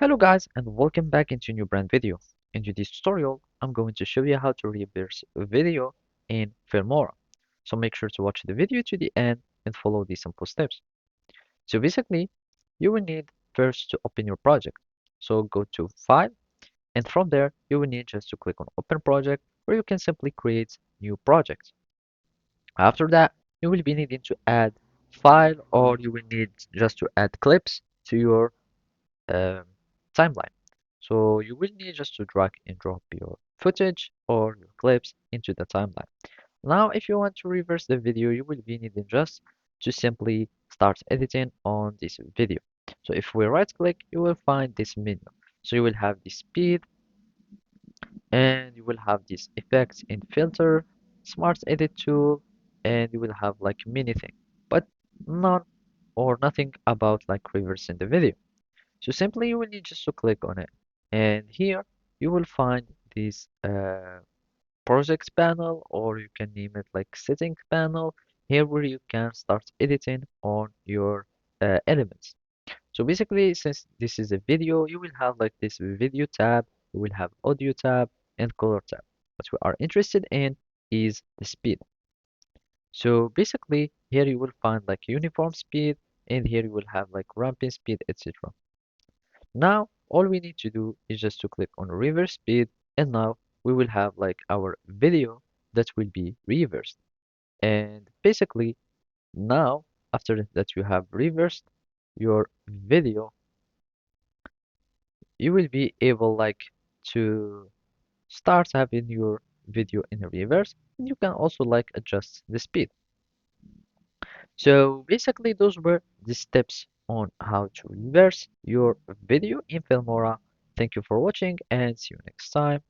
Hello guys and welcome back into a new brand video. In today's tutorial, I'm going to show you how to reverse a video in Filmora. So make sure to watch the video to the end and follow these simple steps. So basically, you will need first to open your project. So go to File and from there you will need just to click on Open Project or you can simply create new project. After that, you will be needing to add file or you will need just to add clips to your um, timeline. So you will need just to drag and drop your footage or your clips into the timeline. Now, if you want to reverse the video, you will be needing just to simply start editing on this video. So if we right click, you will find this menu. So you will have the speed and you will have these effects in filter, smart edit tool, and you will have like many things, but none or nothing about like reversing the video. So simply you will need just to click on it. And here you will find this projects panel or you can name it like settings panel here where you can start editing on your elements. So basically since this is a video you will have like this video tab, you will have audio tab and color tab. What we are interested in is the speed. So basically here you will find like uniform speed and here you will have like ramping speed, etc. Now, all we need to do is just to click on reverse speed, and now we will have like our video that will be reversed. And basically, now after that you have reversed your video, you will be able like to start having your video in reverse, and you can also like adjust the speed. So basically, those were the steps on how to reverse your video in Filmora. Thank you for watching and see you next time.